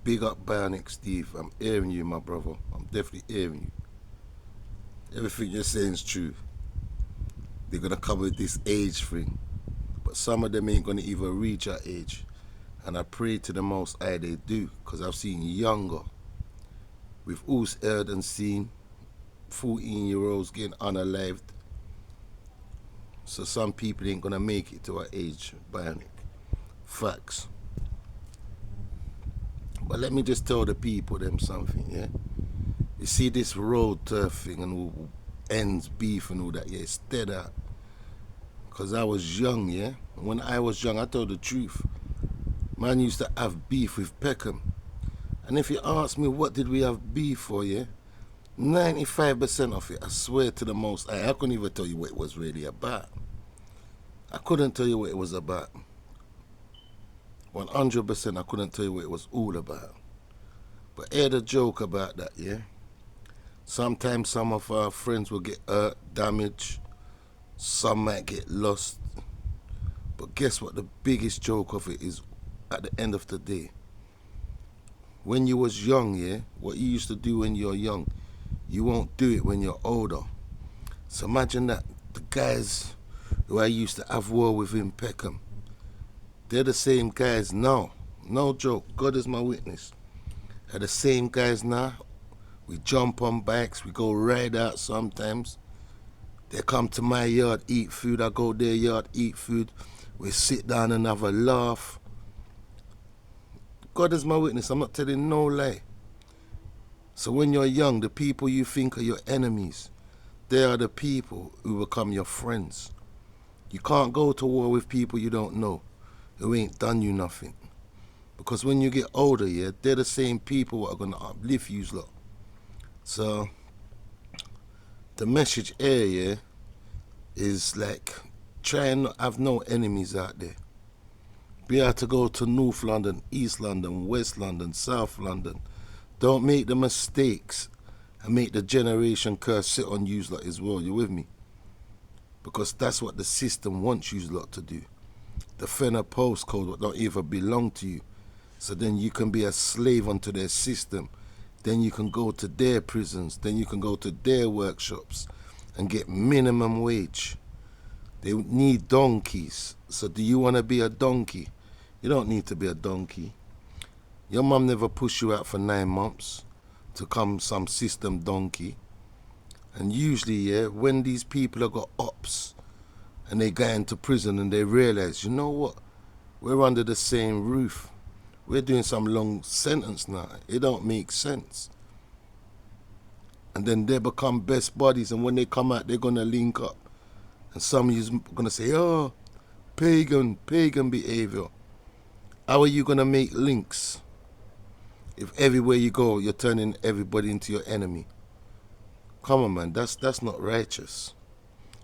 Big up Bionic Steve. I'm hearing you, my brother. I'm definitely hearing you. Everything you're saying is true. They're gonna come with this age thing, but some of them ain't gonna even reach our age. And I pray to the Most High they do, because I've seen younger. We've all heard and seen 14-year-olds getting unalived. So some people ain't gonna make it to our age, Bionic. Facts. But let me just tell the people them something, yeah? You see this road turf thing and all ends beef and all that, yeah, it's dead out. Because I was young, yeah? When I was young, I told the truth. Man used to have beef with Peckham. And if you ask me what did we have beef for, yeah? 95% of it, I swear to the Most High, I couldn't even tell you what it was really about. I couldn't tell you what it was about. 100% I couldn't tell you what it was all about. But hear the joke about that, yeah? Sometimes some of our friends will get hurt, damaged. Some might get lost. But guess what? The biggest joke of it is at the end of the day. When you was young, yeah, what you used to do when you're young, you won't do it when you're older. So imagine that the guys who I used to have war with in Peckham, they're the same guys now. No joke. God is my witness. They're the same guys now. We jump on bikes. We go ride out sometimes. They come to my yard, eat food. I go their yard, eat food. We sit down and have a laugh. God is my witness. I'm not telling no lie. So when you're young, the people you think are your enemies, they are the people who become your friends. You can't go to war with people you don't know, who ain't done you nothing. Because when you get older, yeah, they're the same people who are going to uplift you lot. So the message here, yeah, is like, try and not have no enemies out there. Be able to go to North London, East London, West London, South London. Don't make the mistakes and make the generation curse sit on you lot as well. You with me? Because that's what the system wants you lot to do. Defend a postcode that don't even belong to you. So then you can be a slave unto their system. Then you can go to their prisons. Then you can go to their workshops and get minimum wage. They need donkeys. So do you want to be a donkey? You don't need to be a donkey. Your mum never pushed you out for 9 months to come some system donkey. And usually, yeah, when these people have got ops and they go into prison and they realize, you know what? We're under the same roof. We're doing some long sentence now. It don't make sense. And then they become best buddies, and when they come out, they're going to link up. And some of you's going to say, oh, pagan behavior. How are you going to make links if everywhere you go, you're turning everybody into your enemy? Come on, man, that's not righteous.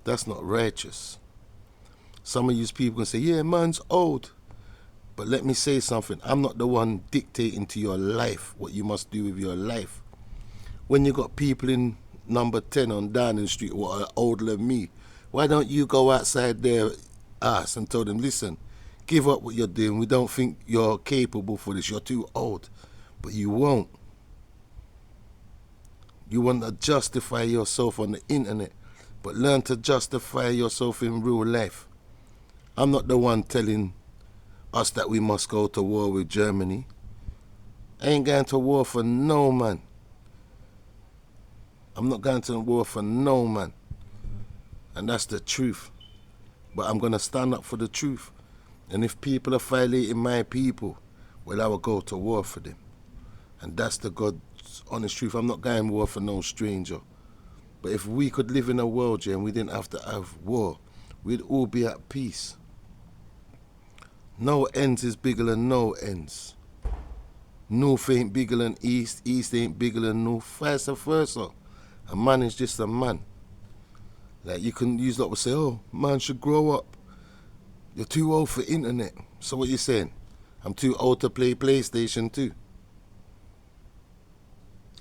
That's not righteous. Some of you people can say, yeah, man's old. But let me say something. I'm not the one dictating to your life what you must do with your life. When you got people in number 10 on Downing Street who are older than me, why don't you go outside their ass and tell them, listen, give up what you're doing. We don't think you're capable for this. You're too old. But you won't. You want to justify yourself on the internet, but learn to justify yourself in real life. I'm not the one telling us that we must go to war with Germany. I ain't going to war for no man. I'm not going to war for no man. And that's the truth. But I'm going to stand up for the truth. And if people are violating my people, well, I will go to war for them. And that's the God's honest truth. I'm not going to war for no stranger. But if we could live in a world, yeah, and we didn't have to have war, we'd all be at peace. No ends is bigger than no ends. North ain't bigger than East, East ain't bigger than North, vice versa. A man is just a man. Like you can use that to say, oh, man should grow up. You're too old for internet. So what you saying? I'm too old to play PlayStation 2.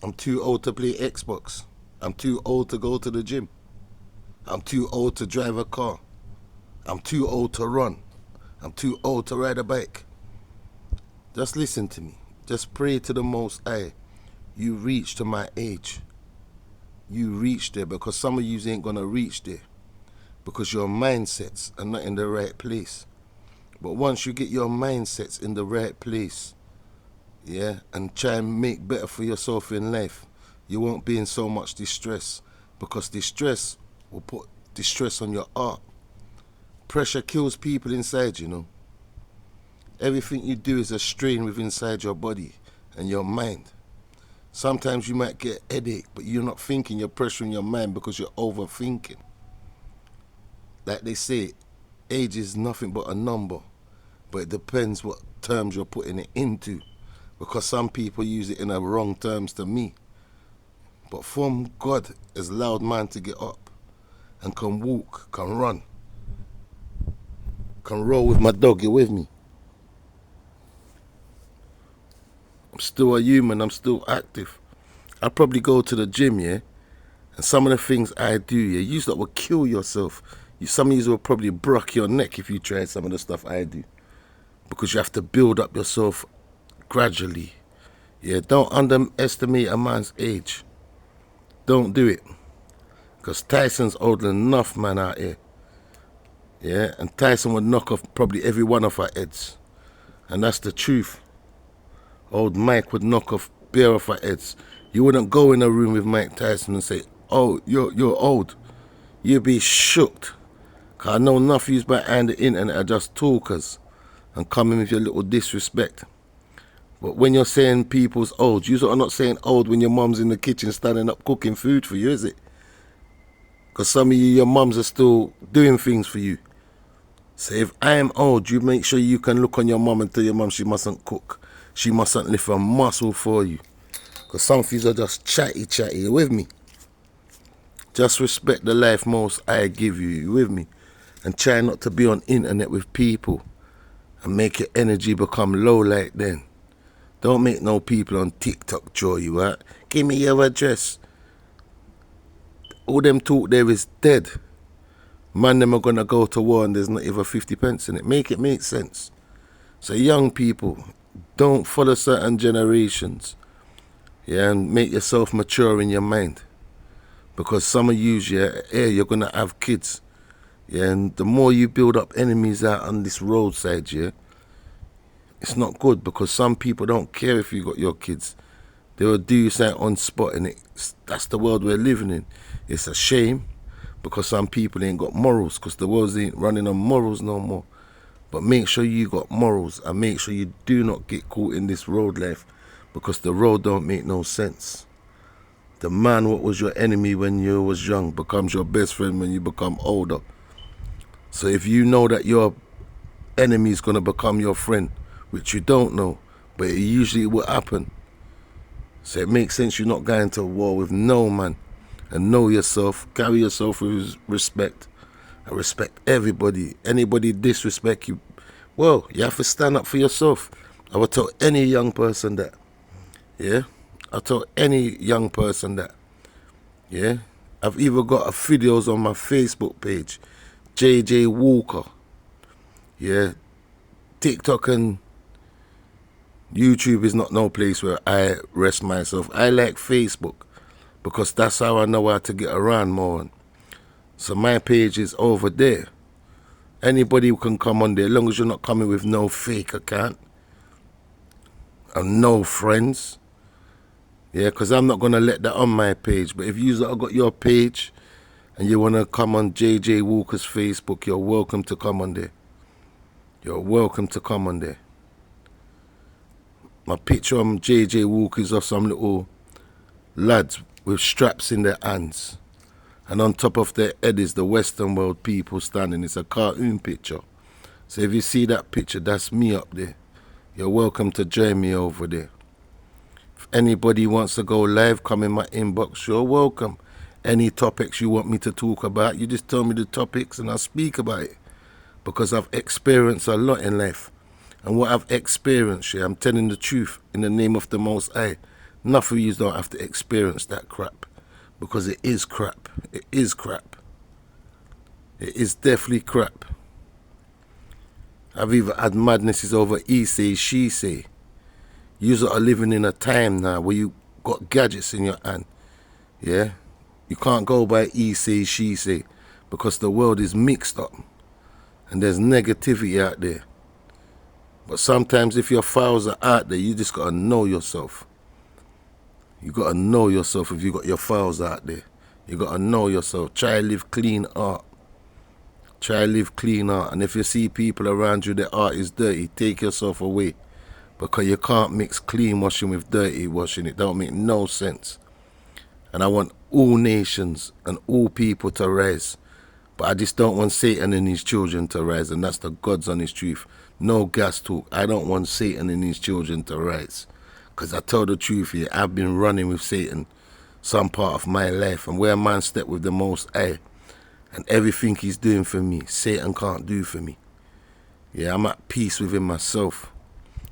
I'm too old to play Xbox. I'm too old to go to the gym. I'm too old to drive a car. I'm too old to run. I'm too old to ride a bike. Just listen to me. Just pray to the Most High. You reach to my age. You reach there, because some of you ain't gonna reach there because your mindsets are not in the right place. But once you get your mindsets in the right place, yeah, and try and make better for yourself in life, you won't be in so much distress, because distress will put distress on your heart. Pressure kills people inside, you know. Everything you do is a strain within inside your body and your mind. Sometimes you might get a headache, but you're not thinking, you're pressuring your mind because you're overthinking. Like they say, age is nothing but a number, but it depends what terms you're putting it into, because some people use it in the wrong terms to me. But from God has allowed man to get up and can walk, can run, can roll with my dog. You with me? I'm still a human, I'm still active. I probably go to the gym, yeah, and some of the things I do, yeah, you lot will kill yourself. Some of you will probably break your neck if you try some of the stuff I do, because you have to build up yourself gradually. Yeah, don't underestimate a man's age. Don't do it, because Tyson's older than enough man out here. Yeah, and Tyson would knock off probably every one of our heads, and that's the truth. Old Mike would knock off bare off our heads. You wouldn't go in a room with Mike Tyson and say, "Oh, you're old." You'd be shocked. Cause I know enough of you behind the internet are just talkers and coming with your little disrespect. But when you're saying people's old, you are not saying old when your mum's in the kitchen standing up cooking food for you, is it? Because some of you, your mums are still doing things for you. So if I am old, you make sure you can look on your mum and tell your mum she mustn't cook. She mustn't lift a muscle for you. Because some of you are just chatty. You with me? Just respect the life most I give you. You with me? And try not to be on internet with people and make your energy become low like then. Don't make no people on TikTok draw you out. Give me your address. All them talk there is dead. Man, them are gonna go to war and there's not even 50 pence in it. Make it make sense. So young people, don't follow certain generations. Yeah, and make yourself mature in your mind. Because some of you, yeah, you're gonna have kids. Yeah, and the more you build up enemies out on this roadside, yeah, it's not good, because some people don't care if you got your kids. They will do something on spot, and that's the world we're living in. It's a shame, because some people ain't got morals, because the world ain't running on morals no more. But make sure you got morals, and make sure you do not get caught in this road life, because the road don't make no sense. The man what was your enemy when you was young becomes your best friend when you become older. So if you know that your enemy is going to become your friend, which you don't know, but it usually will happen. So it makes sense you're not going to war with no man. And know yourself, carry yourself with respect, and respect everybody. Anybody disrespect you, well, you have to stand up for yourself. I will tell any young person that. Yeah? I'll tell any young person that. Yeah? I've even got videos on my Facebook page, JJ Walker. Yeah? TikTok and YouTube is not no place where I rest myself. I like Facebook, because that's how I know how to get around more. So my page is over there. Anybody can come on there, as long as you're not coming with no fake account and no friends. Yeah, because I'm not going to let that on my page. But if you've got your page and you want to come on JJ Walker's Facebook, you're welcome to come on there. You're welcome to come on there. My picture on JJ Walker is of some little lads with straps in their hands. And on top of their head is the Western world people standing. It's a cartoon picture. So if you see that picture, that's me up there. You're welcome to join me over there. If anybody wants to go live, come in my inbox. You're welcome. Any topics you want me to talk about, you just tell me the topics and I'll speak about it. Because I've experienced a lot in life. And what I've experienced, yeah, I'm telling the truth in the name of the Most High. None of you don't have to experience that crap. Because it is crap. It is crap. It is definitely crap. I've even had madnesses over he say, she say. You are living in a time now where you got gadgets in your hand. Yeah? You can't go by he say, she say, because the world is mixed up and there's negativity out there. But sometimes if your files are out there, you just got to know yourself. You got to know yourself if you got your files out there. You got to know yourself. Try live clean art. Try live clean art. And if you see people around you, their art is dirty, take yourself away. Because you can't mix clean washing with dirty washing. It don't make no sense. And I want all nations and all people to rise. But I just don't want Satan and his children to rise. And that's the God's honest truth. No gas talk. I don't want Satan and his children to rise. Because I tell the truth here, I've been running with Satan some part of my life. And where a man step with the Most High, and everything he's doing for me, Satan can't do for me. Yeah, I'm at peace within myself.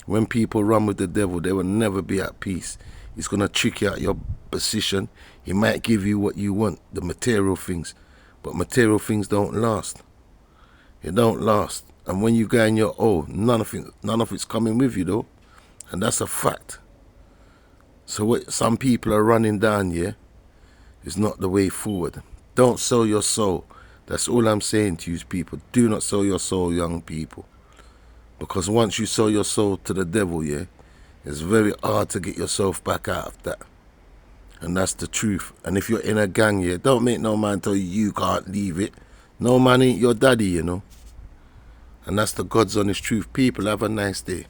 When people run with the devil, they will never be at peace. He's going to trick you out your position. He might give you what you want, the material things. But material things don't last. It don't last. And when you go in your none of it's coming with you though. And that's a fact. So what some people are running down here is not the way forward. Don't sell your soul. That's all I'm saying to you people. Do not sell your soul, young people. Because once you sell your soul to the devil, yeah, it's very hard to get yourself back out of that. And that's the truth. And if you're in a gang, yeah, don't make no man tell you can't leave it. No man ain't your daddy, you know. And that's the God's honest truth. People, have a nice day.